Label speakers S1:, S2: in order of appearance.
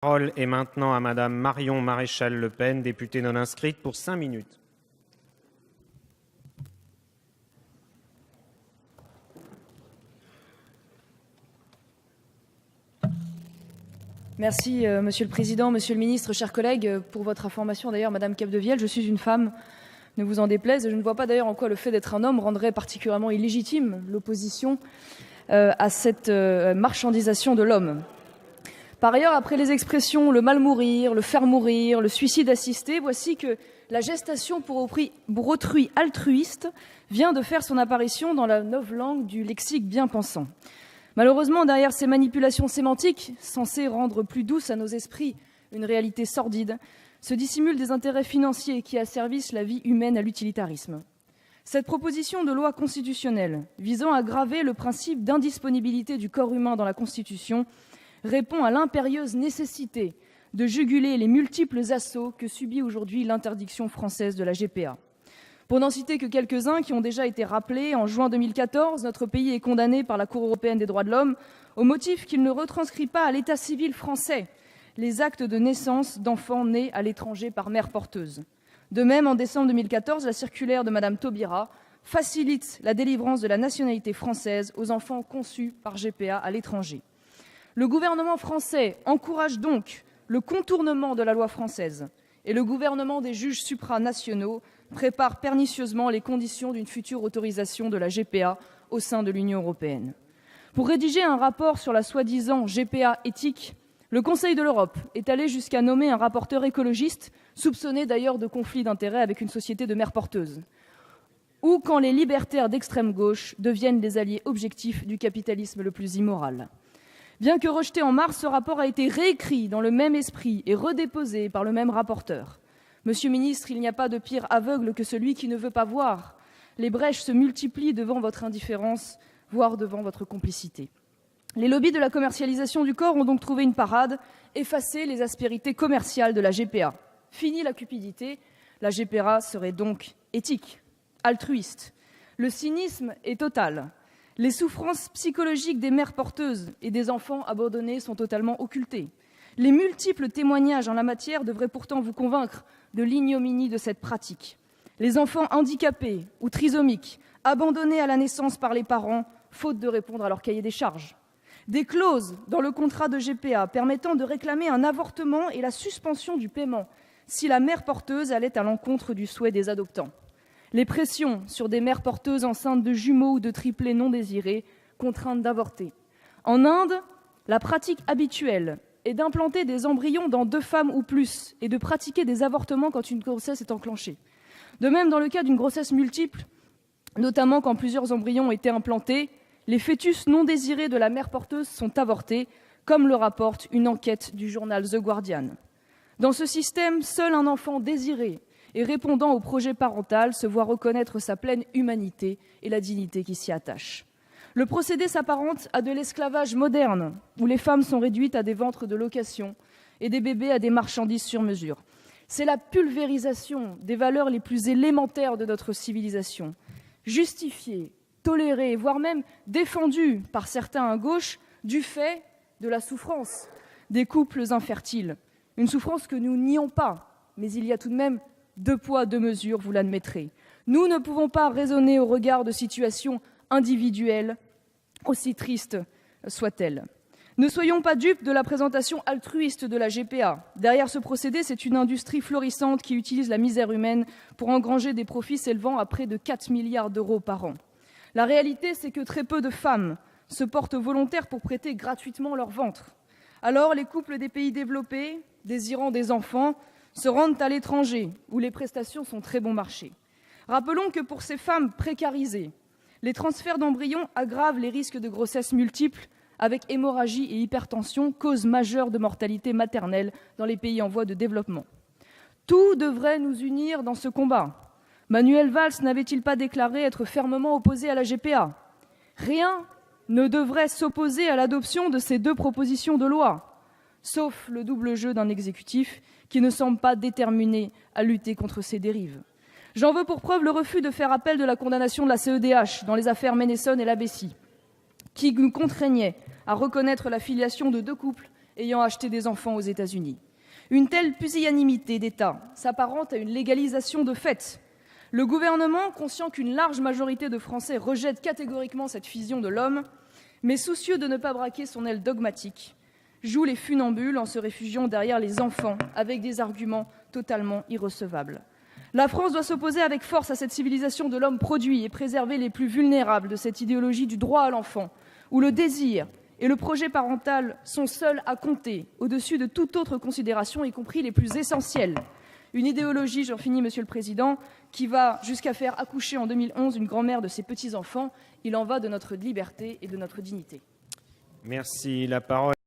S1: La parole est maintenant à Madame Marion Maréchal Le Pen, députée non inscrite, pour 5 minutes.
S2: Merci, Monsieur le Président, Monsieur le Ministre, chers collègues. Pour votre information, d'ailleurs, Madame Capdevielle, je suis une femme, ne vous en déplaise, et je ne vois pas d'ailleurs en quoi le fait d'être un homme rendrait particulièrement illégitime l'opposition à cette marchandisation de l'homme. Par ailleurs, après les expressions « le mal mourir »,« le faire mourir »,« le suicide assisté », voici que la gestation pour autrui altruiste vient de faire son apparition dans la novlangue du lexique bien-pensant. Malheureusement, derrière ces manipulations sémantiques, censées rendre plus douce à nos esprits une réalité sordide, se dissimulent des intérêts financiers qui asservissent la vie humaine à l'utilitarisme. Cette proposition de loi constitutionnelle visant à graver le principe d'indisponibilité du corps humain dans la Constitution répond à l'impérieuse nécessité de juguler les multiples assauts que subit aujourd'hui l'interdiction française de la GPA. Pour n'en citer que quelques-uns qui ont déjà été rappelés, en juin 2014, notre pays est condamné par la Cour européenne des droits de l'homme au motif qu'il ne retranscrit pas à l'état civil français les actes de naissance d'enfants nés à l'étranger par mère porteuse. De même, en décembre 2014, la circulaire de Mme Taubira facilite la délivrance de la nationalité française aux enfants conçus par GPA à l'étranger. Le gouvernement français encourage donc le contournement de la loi française et le gouvernement des juges supranationaux prépare pernicieusement les conditions d'une future autorisation de la GPA au sein de l'Union européenne. Pour rédiger un rapport sur la soi-disant GPA éthique, le Conseil de l'Europe est allé jusqu'à nommer un rapporteur écologiste, soupçonné d'ailleurs de conflit d'intérêts avec une société de mères porteuses. Ou quand les libertaires d'extrême gauche deviennent les alliés objectifs du capitalisme le plus immoral. Bien que rejeté en mars, ce rapport a été réécrit dans le même esprit et redéposé par le même rapporteur. Monsieur le ministre, il n'y a pas de pire aveugle que celui qui ne veut pas voir. Les brèches se multiplient devant votre indifférence, voire devant votre complicité. Les lobbies de la commercialisation du corps ont donc trouvé une parade, effacer les aspérités commerciales de la GPA. Fini la cupidité, la GPA serait donc éthique, altruiste. Le cynisme est total. Les souffrances psychologiques des mères porteuses et des enfants abandonnés sont totalement occultées. Les multiples témoignages en la matière devraient pourtant vous convaincre de l'ignominie de cette pratique. Les enfants handicapés ou trisomiques, abandonnés à la naissance par les parents, faute de répondre à leur cahier des charges. Des clauses dans le contrat de GPA permettant de réclamer un avortement et la suspension du paiement si la mère porteuse allait à l'encontre du souhait des adoptants. Les pressions sur des mères porteuses enceintes de jumeaux ou de triplés non désirés, contraintes d'avorter. En Inde, la pratique habituelle est d'implanter des embryons dans 2 femmes ou plus et de pratiquer des avortements quand une grossesse est enclenchée. De même, dans le cas d'une grossesse multiple, notamment quand plusieurs embryons ont été implantés, les fœtus non désirés de la mère porteuse sont avortés, comme le rapporte une enquête du journal The Guardian. Dans ce système, seul un enfant désiré et répondant au projet parental se voit reconnaître sa pleine humanité et la dignité qui s'y attache. Le procédé s'apparente à de l'esclavage moderne, où les femmes sont réduites à des ventres de location et des bébés à des marchandises sur mesure. C'est la pulvérisation des valeurs les plus élémentaires de notre civilisation, justifiée, tolérée, voire même défendue par certains à gauche du fait de la souffrance des couples infertiles. Une souffrance que nous nions pas, mais il y a tout de même 2 poids, 2 mesures, vous l'admettrez. Nous ne pouvons pas raisonner au regard de situations individuelles, aussi tristes soient-elles. Ne soyons pas dupes de la présentation altruiste de la GPA. Derrière ce procédé, c'est une industrie florissante qui utilise la misère humaine pour engranger des profits s'élevant à près de 4 milliards d'euros par an. La réalité, c'est que très peu de femmes se portent volontaires pour prêter gratuitement leur ventre. Alors, les couples des pays développés, désirant des enfants, se rendent à l'étranger, où les prestations sont très bon marché. Rappelons que pour ces femmes précarisées, les transferts d'embryons aggravent les risques de grossesse multiples, avec hémorragie et hypertension, cause majeure de mortalité maternelle dans les pays en voie de développement. Tout devrait nous unir dans ce combat. Manuel Valls n'avait-il pas déclaré être fermement opposé à la GPA? Rien ne devrait s'opposer à l'adoption de ces 2 propositions de loi, sauf le double jeu d'un exécutif qui ne semble pas déterminé à lutter contre ces dérives. J'en veux pour preuve le refus de faire appel de la condamnation de la CEDH dans les affaires Ménessonne et La Bessie, qui nous contraignait à reconnaître la filiation de 2 couples ayant acheté des enfants aux États-Unis. Une telle pusillanimité d'État s'apparente à une légalisation de fait. Le gouvernement, conscient qu'une large majorité de Français rejette catégoriquement cette vision de l'homme, mais soucieux de ne pas braquer son aile dogmatique, joue les funambules en se réfugiant derrière les enfants avec des arguments totalement irrecevables. La France doit s'opposer avec force à cette civilisation de l'homme produit et préserver les plus vulnérables de cette idéologie du droit à l'enfant, où le désir et le projet parental sont seuls à compter, au-dessus de toute autre considération, y compris les plus essentielles. Une idéologie, j'en finis, Monsieur le Président, qui va jusqu'à faire accoucher en 2011 une grand-mère de ses petits-enfants. Il en va de notre liberté et de notre dignité.
S1: Merci. La parole